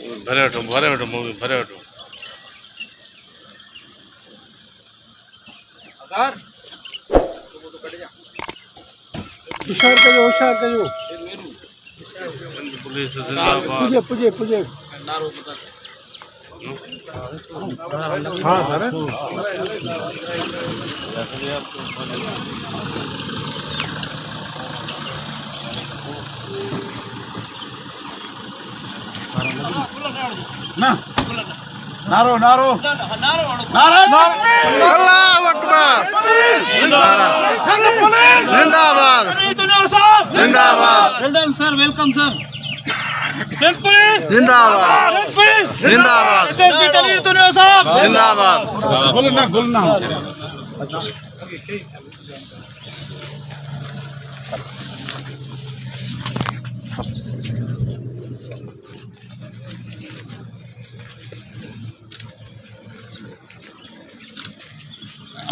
भरे वठो मूवी भरे वठो। होशियार कजो सिंध पुलिस जिंदाबाद। पुजे हाँ सर ना नारो नारो अल्लाहू अकबर सिंध पुलिस जिंदाबाद जिंदाबाद sir welcome sir Sindh police जिंदाबाद जिंदाबाद जिंदाबाद गुलना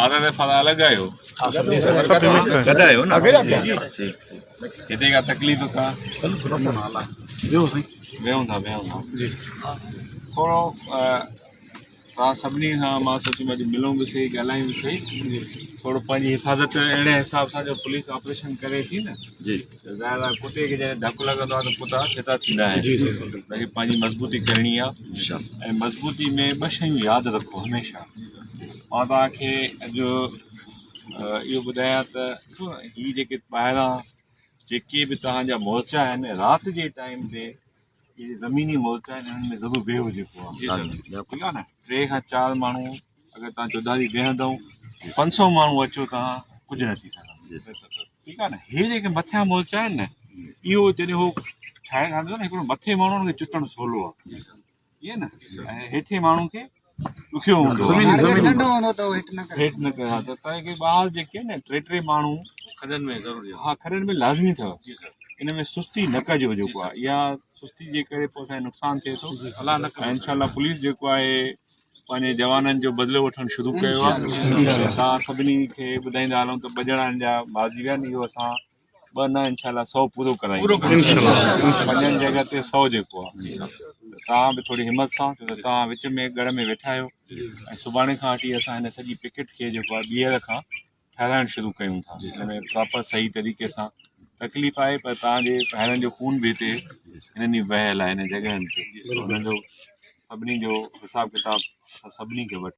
आधा दफ़ा अलॻि आहियो गॾु आहियो न हिते का तकलीफ़ का वेहूं था थोरो तव्हां सभिनी खां मां सोचियो अॼु मिलूं बि सही ॻाल्हायूं बि सही थोरो पंहिंजी हिफ़ाज़त अहिड़े हिसाब सां जो पुलिस ऑपरेशन करे थी न जी ज़ाहिर आहे कुते खे जॾहिं धकु लॻंदो आहे त कुता छिता थींदा आहिनि भई पंहिंजी मज़बूती करणी आहे ऐं मज़बूती में ॿ शयूं यादि रखो हमेशह मां तव्हांखे अॼु इहो ॿुधायां त हीअ जेके ॿाहिरां जेके बि तव्हांजा मोर्चा आहिनि राति जे टाइम ते इहे ज़मीनी मोर्चा आहिनि हिननि में ज़रूरु वेहो जेको आहे ठीकु आहे न 3 खां 4 माण्हू अगरि तव्हां चौधारी वेहंदव 500 माण्हू अचो तव्हां कुझु न थी सघंदो ठीकु आहे न इहे जेके मथियां मोर्चा आहिनि न इहो जॾहिं उहो ठाहे खणंदो न हिकिड़ो मथे माण्हू खे चुटणु सवलो आहे इहे न ऐं हेठे माण्हू खे ॾुखियो हूंदो हेठि न करे हा त तव्हांखे ॿाहिरि जेके आहिनि न 3 माण्हू खॾनि में ज़रूरी हा खॾनि में लाज़मी अथव इन में सुस्ती न कजो जेको आहे इहा सुस्ती जे करे पोइ असांखे नुक़सानु थिए थो ऐं इनशाला पुलिस जेको आहे पंहिंजे जवाननि जो बदिलो वठणु शुरू कयो आहे असां सभिनी खे ॿुधाईंदा हलूं त 2 ॼणनि जा मारिजी विया आहिनि इहो असां 2 न इनशाला 100 पूरो करायूं 5 जॻह ते 100 जेको आहे तव्हां बि थोरी हिमत सां छो त तव्हां विच में गढ़ में वेठा आहियो ऐं सुभाणे खां वठी असां हिन सॼी पिकेट खे जेको आहे ॿीहर खां ठाहिराइणु शुरू कयूं था हिन में प्रॉपर सही तरीक़े सां तकलीफ़ आहे पर तव्हांजे ॿाहिरनि जो खून बि हिते हिननि वहियल आहे हिन जॻहियुनि ते हुनजो सभिनी जो हिसाबु किताबु असां सभिनी खे वटि